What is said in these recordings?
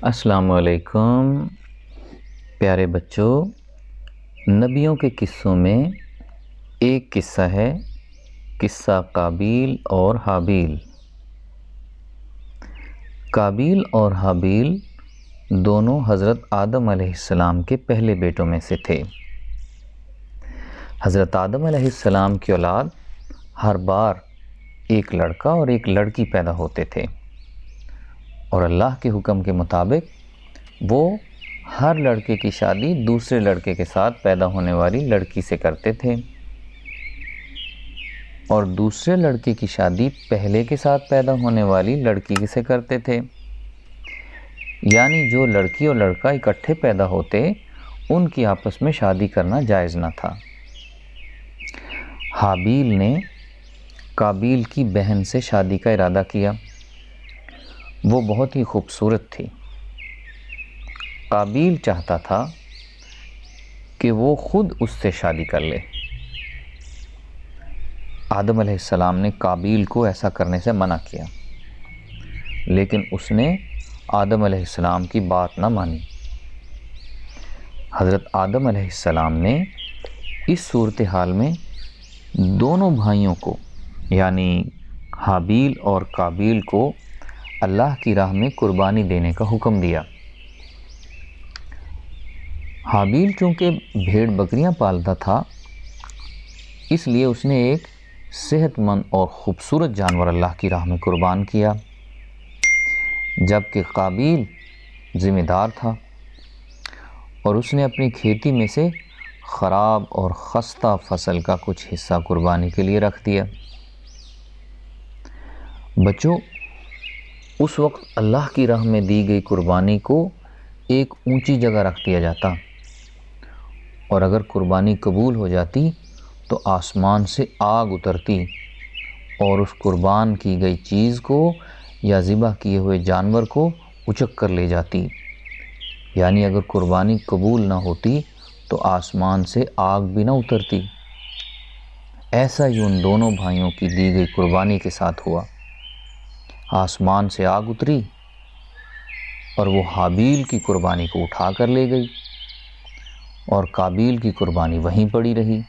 السلام علیکم پیارے بچوں، نبیوں کے قصوں میں ایک قصہ ہے، قصہ قابیل اور حابیل۔ قابیل اور حابیل دونوں حضرت آدم علیہ السلام کے پہلے بیٹوں میں سے تھے۔ حضرت آدم علیہ السلام کی اولاد ہر بار ایک لڑکا اور ایک لڑکی پیدا ہوتے تھے، اور اللہ کے حکم کے مطابق وہ ہر لڑکے کی شادی دوسرے لڑکے کے ساتھ پیدا ہونے والی لڑکی سے کرتے تھے، اور دوسرے لڑکے کی شادی پہلے کے ساتھ پیدا ہونے والی لڑکی سے کرتے تھے۔ یعنی جو لڑکی اور لڑکا اکٹھے پیدا ہوتے ان کی آپس میں شادی کرنا جائز نہ تھا۔ حابیل نے قابیل کی بہن سے شادی کا ارادہ کیا۔ وہ بہت ہی خوبصورت تھی۔ قابیل چاہتا تھا کہ وہ خود اس سے شادی کر لے۔ آدم علیہ السلام نے قابیل کو ایسا کرنے سے منع کیا، لیکن اس نے آدم علیہ السلام کی بات نہ مانی۔ حضرت آدم علیہ السلام نے اس صورتحال میں دونوں بھائیوں کو یعنی حابیل اور قابیل کو اللہ کی راہ میں قربانی دینے کا حکم دیا۔ حابیل چونکہ بھیڑ بکریاں پالتا تھا، اس لیے اس نے ایک صحت مند اور خوبصورت جانور اللہ کی راہ میں قربان کیا، جبکہ قابیل ذمہ دار تھا اور اس نے اپنی کھیتی میں سے خراب اور خستہ فصل کا کچھ حصہ قربانی کے لیے رکھ دیا۔ بچوں، اس وقت اللہ کی راہ میں دی گئی قربانی کو ایک اونچی جگہ رکھ دیا جاتا، اور اگر قربانی قبول ہو جاتی تو آسمان سے آگ اترتی اور اس قربان کی گئی چیز کو یا ذبح کیے ہوئے جانور کو اچک کر لے جاتی۔ یعنی اگر قربانی قبول نہ ہوتی تو آسمان سے آگ بھی نہ اترتی۔ ایسا ہی ان دونوں بھائیوں کی دی گئی قربانی کے ساتھ ہوا۔ آسمان سے آگ اتری اور وہ حابیل کی قربانی کو اٹھا کر لے گئی، اور قابیل کی قربانی وہیں پڑی رہی،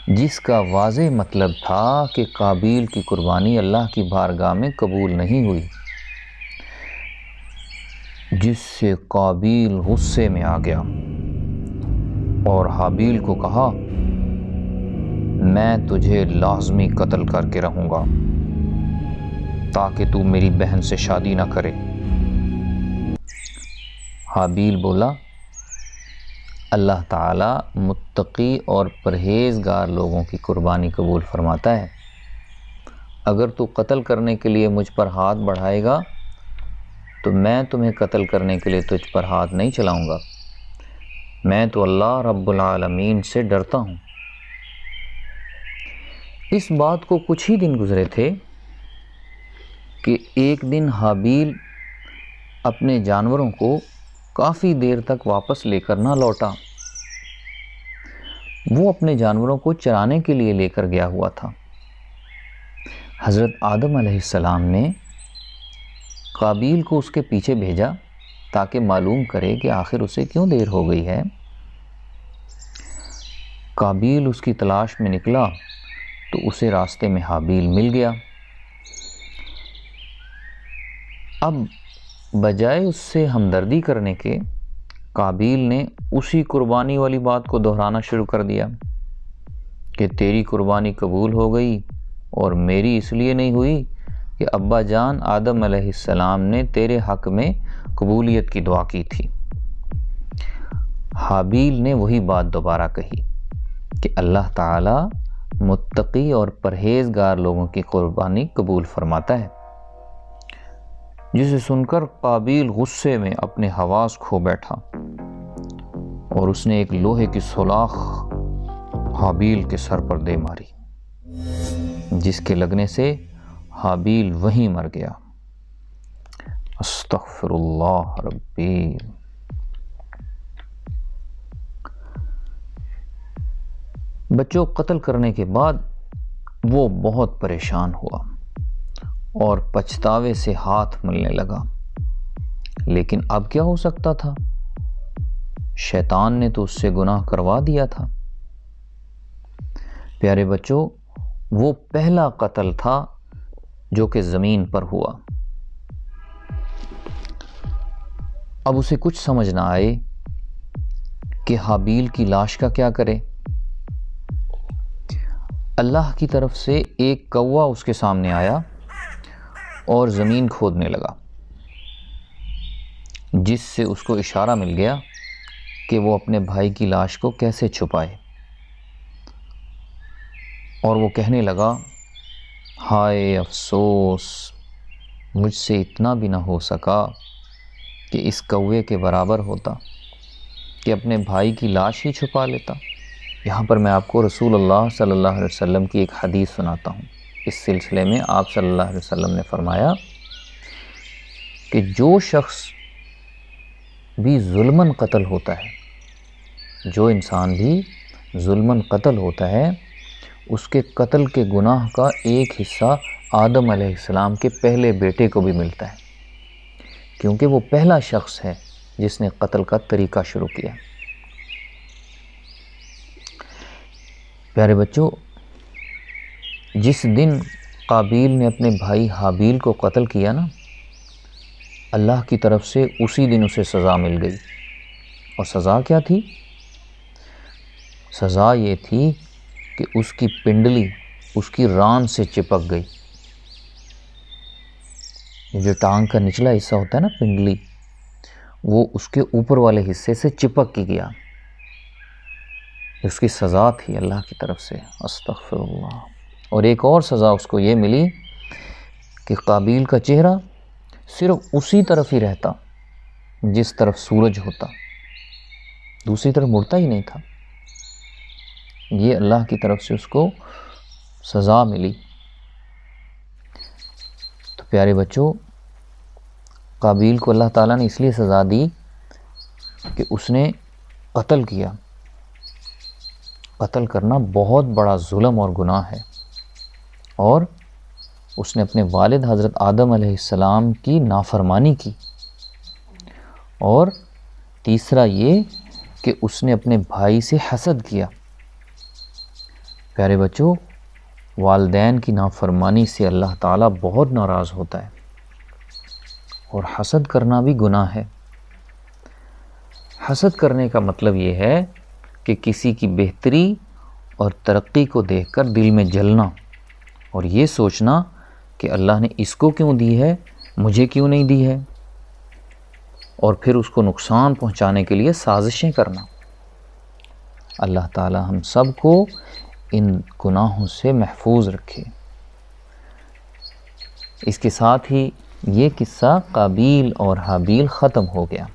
جس کا واضح مطلب تھا کہ قابیل کی قربانی اللہ کی بارگاہ میں قبول نہیں ہوئی، جس سے قابیل غصے میں آ گیا اور حابیل کو کہا، میں تجھے لازمی قتل کر کے رہوں گا تاکہ تو میری بہن سے شادی نہ کرے۔ حابیل بولا، اللہ تعالیٰ متقی اور پرہیزگار لوگوں کی قربانی قبول فرماتا ہے۔ اگر تو قتل کرنے کے لیے مجھ پر ہاتھ بڑھائے گا تو میں تمہیں قتل کرنے کے لیے تجھ پر ہاتھ نہیں چلاؤں گا۔ میں تو اللہ رب العالمین سے ڈرتا ہوں۔ اس بات کو کچھ ہی دن گزرے تھے کہ ایک دن حابیل اپنے جانوروں کو کافی دیر تک واپس لے کر نہ لوٹا۔ وہ اپنے جانوروں کو چرانے کے لیے لے کر گیا ہوا تھا۔ حضرت آدم علیہ السلام نے قابیل کو اس کے پیچھے بھیجا تاکہ معلوم کرے کہ آخر اسے کیوں دیر ہو گئی ہے۔ قابیل اس کی تلاش میں نکلا تو اسے راستے میں حابیل مل گیا۔ اب بجائے اس سے ہمدردی کرنے کے، قابیل نے اسی قربانی والی بات کو دہرانا شروع کر دیا کہ تیری قربانی قبول ہو گئی اور میری اس لیے نہیں ہوئی کہ ابا جان آدم علیہ السلام نے تیرے حق میں قبولیت کی دعا کی تھی۔ حابیل نے وہی بات دوبارہ کہی کہ اللہ تعالیٰ متقی اور پرہیزگار لوگوں کی قربانی قبول فرماتا ہے، جسے سن کر قابیل غصے میں اپنے حواس کھو بیٹھا اور اس نے ایک لوہے کی سلاخ حابیل کے سر پر دے ماری، جس کے لگنے سے حابیل وہیں مر گیا۔ استغفر اللہ ربی۔ بچوں، قتل کرنے کے بعد وہ بہت پریشان ہوا اور پچھتاوے سے ہاتھ ملنے لگا لیکن اب کیا ہو سکتا تھا؟ شیطان نے تو اس سے گناہ کروا دیا تھا۔ پیارے بچوں، وہ پہلا قتل تھا جو کہ زمین پر ہوا۔ اب اسے کچھ سمجھ نہ آئے کہ حابیل کی لاش کا کیا کرے۔ اللہ کی طرف سے ایک کوا اس کے سامنے آیا اور زمین کھودنے لگا، جس سے اس کو اشارہ مل گیا کہ وہ اپنے بھائی کی لاش کو کیسے چھپائے، اور وہ کہنے لگا، ہائے افسوس، مجھ سے اتنا بھی نہ ہو سکا کہ اس کوے کے برابر ہوتا کہ اپنے بھائی کی لاش ہی چھپا لیتا۔ یہاں پر میں آپ کو رسول اللہ صلی اللہ علیہ وسلم کی ایک حدیث سناتا ہوں۔ اس سلسلے میں آپ صلی اللہ علیہ وسلم نے فرمایا کہ جو شخص بھی ظلماً قتل ہوتا ہے، جو انسان بھی ظلماً قتل ہوتا ہے، اس کے قتل کے گناہ کا ایک حصہ آدم علیہ السلام کے پہلے بیٹے کو بھی ملتا ہے، کیونکہ وہ پہلا شخص ہے جس نے قتل کا طریقہ شروع کیا۔ پیارے بچوں، جس دن قابیل نے اپنے بھائی حابیل کو قتل کیا نا، اللہ کی طرف سے اسی دن اسے سزا مل گئی۔ اور سزا کیا تھی؟ سزا یہ تھی کہ اس کی پنڈلی اس کی ران سے چپک گئی۔ جو ٹانگ کا نچلا حصہ ہوتا ہے نا، پنڈلی، وہ اس کے اوپر والے حصے سے چپک کے گیا۔ اس کی سزا تھی اللہ کی طرف سے، استغفر اللہ۔ اور ایک اور سزا اس کو یہ ملی کہ قابیل کا چہرہ صرف اسی طرف ہی رہتا جس طرف سورج ہوتا، دوسری طرف مڑتا ہی نہیں تھا۔ یہ اللہ کی طرف سے اس کو سزا ملی۔ تو پیارے بچوں، قابیل کو اللہ تعالیٰ نے اس لیے سزا دی کہ اس نے قتل کیا۔ قتل کرنا بہت بڑا ظلم اور گناہ ہے، اور اس نے اپنے والد حضرت آدم علیہ السلام کی نافرمانی کی۔ اور تیسرا یہ کہ اس نے اپنے بھائی سے حسد کیا۔ پیارے بچوں، والدین کی نافرمانی سے اللہ تعالیٰ بہت ناراض ہوتا ہے، اور حسد کرنا بھی گناہ ہے۔ حسد کرنے کا مطلب یہ ہے کہ کسی کی بہتری اور ترقی کو دیکھ کر دل میں جلنا، اور یہ سوچنا کہ اللہ نے اس کو کیوں دی ہے، مجھے کیوں نہیں دی ہے، اور پھر اس کو نقصان پہنچانے کے لیے سازشیں کرنا۔ اللہ تعالیٰ ہم سب کو ان گناہوں سے محفوظ رکھے۔ اس کے ساتھ ہی یہ قصہ قابیل اور حابیل ختم ہو گیا۔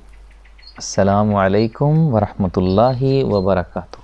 السلام علیکم ورحمۃ اللہ وبرکاتہ۔